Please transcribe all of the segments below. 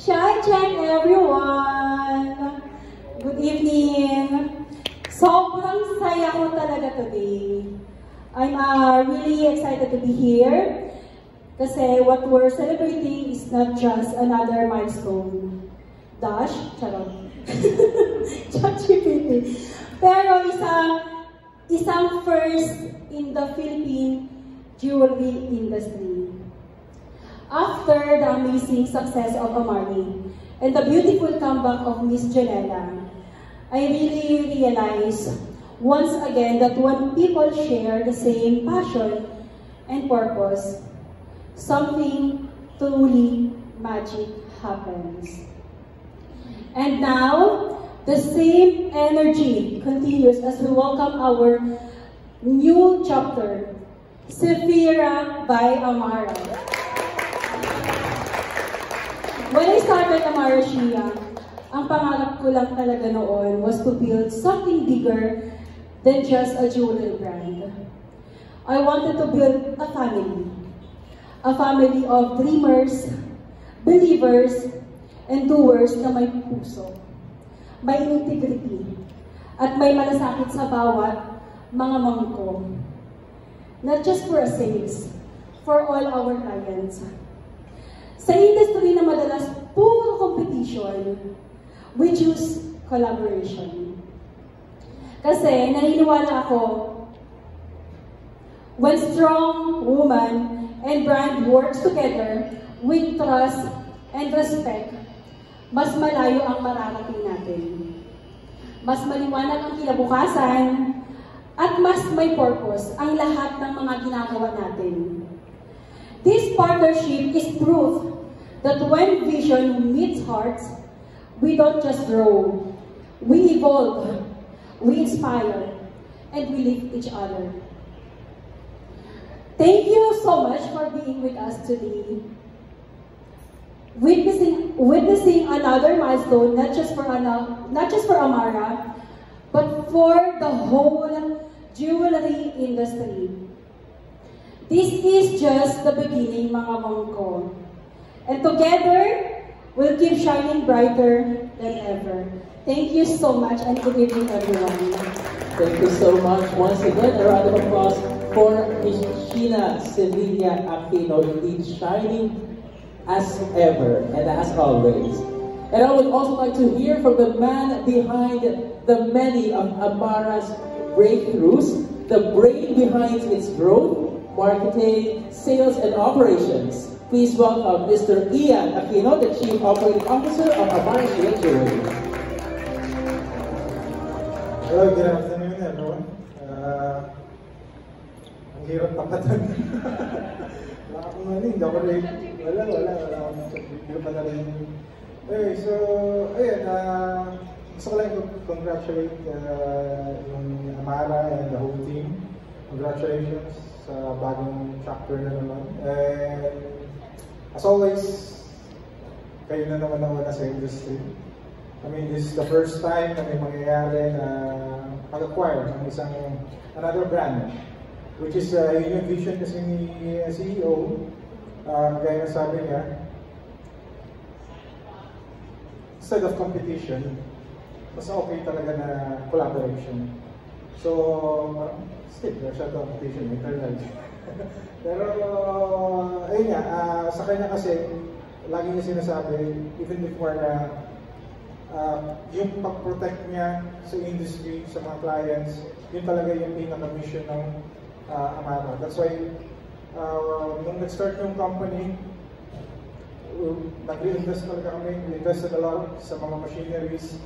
Chai check everyone! Good evening! Sobrang saya ko talaga today. I'm really excited to be here kasi what we're celebrating is not just another milestone. Dash? Charot. ChatGPT. Pero isang first in the Philippine jewelry industry. After the amazing success of Amari and the beautiful comeback of Miss Janella, I really realized once again that when people share the same passion and purpose, something truly magic happens. And now, the same energy continues as we welcome our new chapter, Sephira by Amara. When I started Amara Shia, ang pangarap ko lang talaga noon was to build something bigger than just a jewelry brand. I wanted to build a family of dreamers, believers, and doers na may puso, may integrity, at may malasakit sa bawat mga mangko. Not just for sales, for all our clients. Sa industry na madalas puro competition, we choose collaboration. Kasi naniniwala ako, when strong woman and brand works together with trust and respect, mas malayo ang mararating natin. Mas maliwanag ang kinabukasan at mas may purpose ang lahat ng mga ginagawa natin. This partnership is proof that when vision meets hearts, we don't just grow, we evolve, we inspire, and we lift each other. Thank you so much for being with us today. Witnessing another milestone, not just for Amara, but for the whole jewelry industry. This is just the beginning, mga mangko. And together, we'll keep shining brighter than ever. Thank you so much and good evening, everyone. Thank you so much. Once again, a round of applause for Ms. Sheena Sevilla Aquino, indeed shining as ever and as always. And I would also like to hear from the man behind the many of Amara's breakthroughs, the brain behind its growth, marketing, sales, and operations. Please welcome Mr. Ian Aquino, the Chief Operating Officer of Amara Shia Jewelry. Hello, good afternoon, everyone. Ang hirap tapatan. Wala akong hindi ako rin. Wala akong video pa na rin. Okay, so, ayun, gusto ko lang congratulate yung Amara and the whole team. Congratulations sa bagong chapter na naman. And as always, kayo na naman ako sa industry. I mean, this is the first time na may mangyayari na pag-acquire ng another brand, which is yung vision kasi ni CEO, gaya na sabi niya, instead of competition, mas okay talaga na collaboration. So, still, there's a competition internally. Pero, ayun nga, sa kanya kasi, lagi niya sinasabi, even before na, yung pag-protect niya sa industry, sa mga clients, yun talaga yung pinaka-mission ng Amara. That's why, nung nag-start yung company, nag-reinvest talaga kami, we invested a lot sa mga machineries,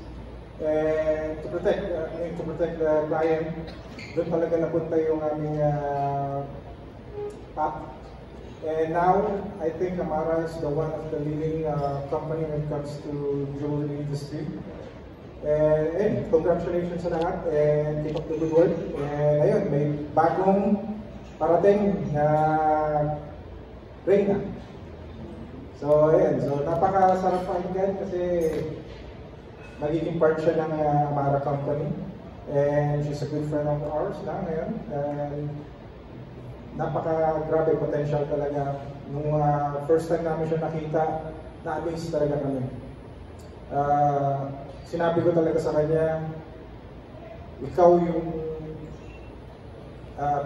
and to protect the client, doon talaga napunta yung aming path. And now, I think Amara is the one of the leading company when it comes to jewelry industry. And congratulations sa lahat and keep up the good work. And ayun, may bagong parating na Reyna. So ayun, so napakasarap pakinggan kasi magiging part siya ng Amara company. And she's a good friend of ours na ngayon. And napaka-grabe potential talaga. Nung first time namin siya nakita, na-amaze talaga kami. Sinabi ko talaga sa kanya, ikaw yung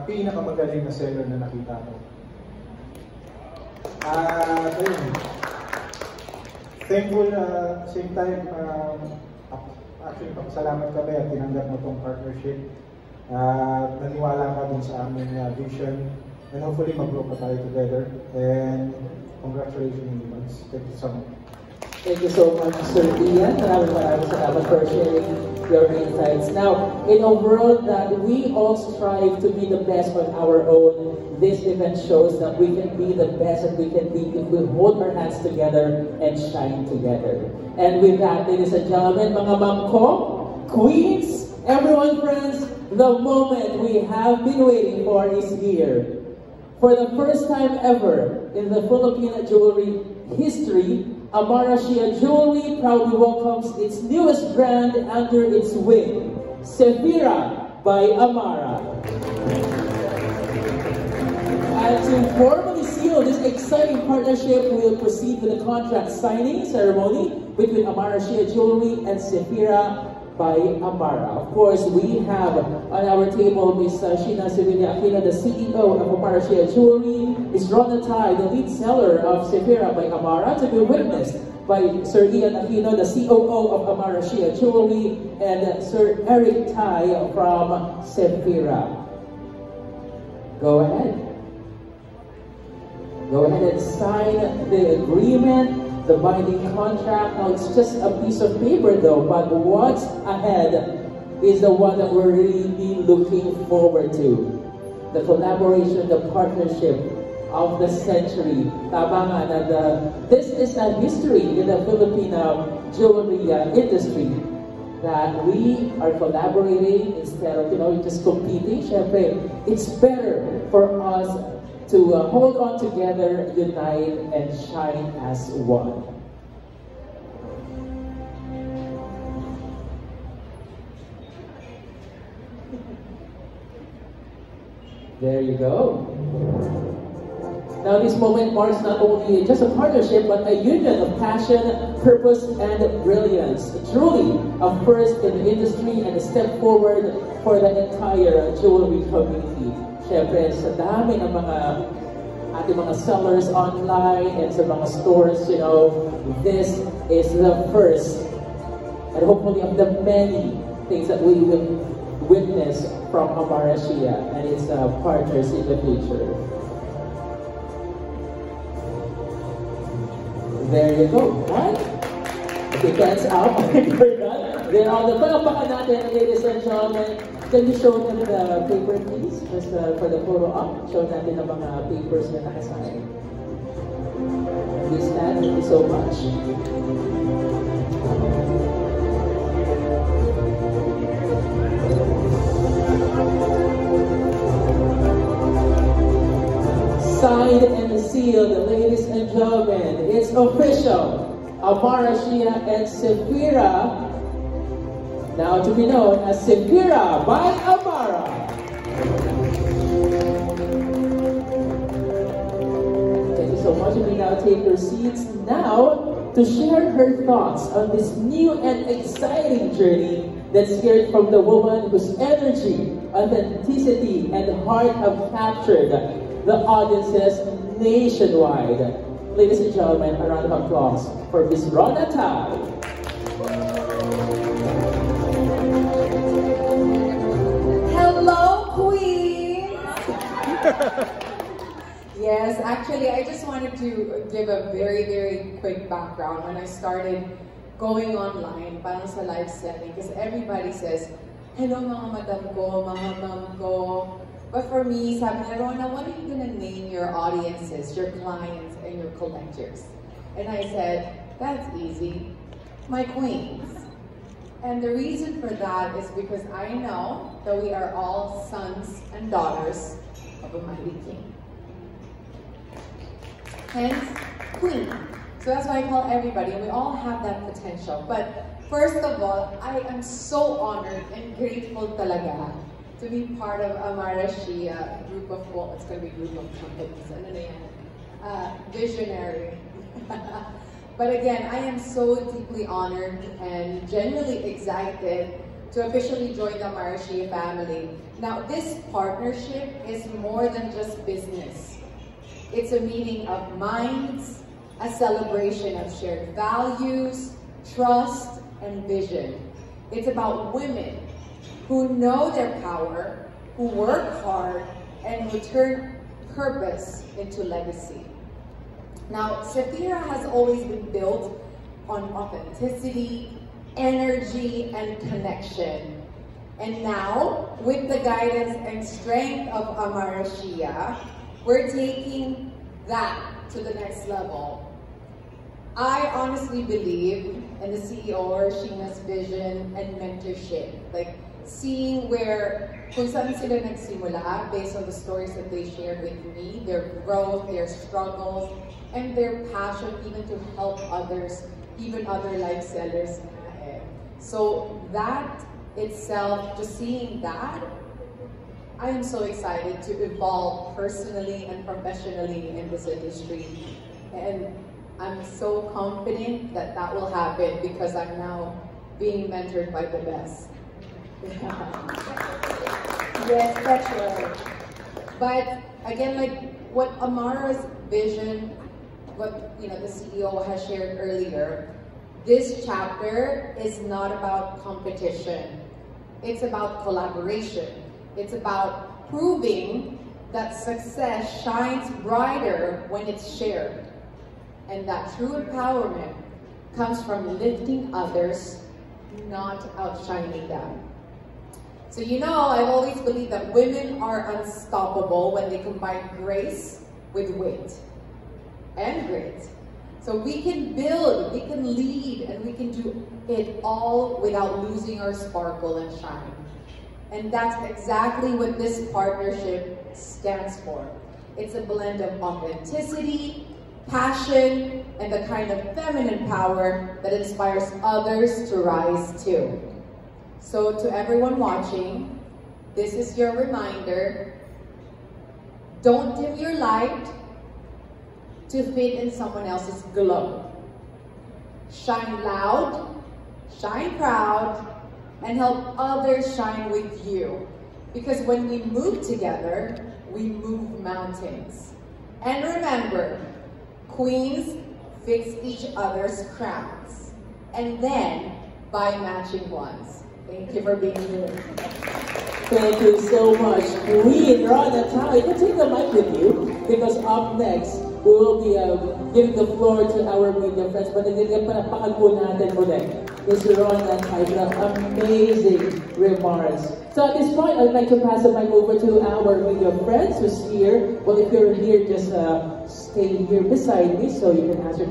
pinakamagaling na seller na nakita ko. Ayun. Thankful same time, actually pasalamat kami at tinanggap mo tong partnership. Naniwala ka dun sa aming vision and hopefully mag-grow pa tayo together. And congratulations, Imans. Thank you so much. Thank you so much, Sir Ian. Maraming salamat for sharing your insights. Now, in a world that we all strive to be the best on our own, this event shows that we can be the best that we can be if we hold our hands together and shine together. And with that, ladies and gentlemen, mga mangko, queens, everyone, friends, the moment we have been waiting for is here. For the first time ever in the Filipino jewelry history, Amara Shia Jewelry proudly welcomes its newest brand under its wing, Sephira by Amara. And to formally seal this exciting partnership, we will proceed with the contract signing ceremony between Amara Shia Jewelry and Sephira by Amara. Of course, we have on our table Ms. Sheena Sevilla Aquino, the CEO of Amara Shia Jewelry, Ms. Rona Tai, the lead seller of Sephira by Amara, to be witnessed by Sir Ian Aquino, the COO of Amara Shia Jewelry, and Sir Eric Tai from Sephira. Go ahead. Go ahead and sign the agreement, the binding contract. Now, it's just a piece of paper though, but what's ahead is the one that we're really looking forward to. The collaboration, the partnership of the century. Tama nga na this is a history in the Filipino jewelry industry that we are collaborating instead of, just competing. Syempre, it's better for us to hold on together, unite, and shine as one. There you go. Now this moment marks not only just a partnership, but a union of passion, purpose, and brilliance. Truly a first in the industry and a step forward for the entire jewelry community. Siyempre, sa dami ng mga ating mga sellers online and sa mga stores, this is the first and hopefully of the many things that we will witness from Amara Shia and its partners in the future. There you go, right? Okay, hands up. Then on the palakpakan natin, ladies and gentlemen, can you show them the paper, please? Just for the photo op, show natin ang mga papers na nakasign. Please stand, thank you so much. Signed and sealed, ladies and gentlemen, it's official. Amara Shia and Sephira, now to be known as Sephira by Amara. Thank you so much. We now take your seats now to share her thoughts on this new and exciting journey that's scared from the woman whose energy, authenticity, and heart have captured the audiences nationwide. Ladies and gentlemen, a round of applause for Ms. Rona Tai. Hello, Queens! Yes, actually, I just wanted to give a very, very quick background. When I started going online, parang sa live selling, because everybody says, hello mga madam ko, mga ma'am ko. But for me, sabi niya, Rona, what are you gonna name your audiences, your clients, and your collectors? And I said, that's easy, my queens. And the reason for that is because I know that we are all sons and daughters of a mighty king. Hence, queen. So that's why I call everybody, and we all have that potential. But first of all, I am so honored and grateful talaga to be part of Amara Shia group of, it's going to be group of companies, visionary. But again, I am so deeply honored and genuinely excited to officially join the Marashia family. Now, this partnership is more than just business. It's a meeting of minds, a celebration of shared values, trust, and vision. It's about women who know their power, who work hard, and who turn purpose into legacy. Now, Sephira has always been built on authenticity, energy, and connection. And now, with the guidance and strength of Amarashia, we're taking that to the next level. I honestly believe in the CEO Sheena's vision and mentorship. Like, seeing where kung saan sila nagsimula based on the stories that they shared with me, their growth, their struggles, and their passion even to help others, even other life sellers. So that itself, just seeing that, I am so excited to evolve personally and professionally in this industry. And I'm so confident that that will happen because I'm now being mentored by the best. Yes, that's right. But again, like what Amara's vision, what the CEO has shared earlier, this chapter is not about competition. It's about collaboration. It's about proving that success shines brighter when it's shared. And that true empowerment comes from lifting others, not outshining them. So I've always believed that women are unstoppable when they combine grace with wit and grit. So we can build, we can lead, and we can do it all without losing our sparkle and shine. And that's exactly what this partnership stands for. It's a blend of authenticity, passion, and the kind of feminine power that inspires others to rise too. So to everyone watching, this is your reminder. Don't dim your light to fit in someone else's glow. Shine loud, shine proud, and help others shine with you. Because when we move together, we move mountains. And remember, queens fix each other's crowns, and then buy matching ones. Thank you for being here. Thank you so much. Queen Rhonda Tao, you can take the mic with you because up next, we will be giving the floor to our media friends. But nagiging panapakan po natin muli. Ms. Rhonda Tao, amazing remarks. So at this point, I'd like to pass the mic over to our media friends who's here. Well, if you're here, just stay here beside me so you can answer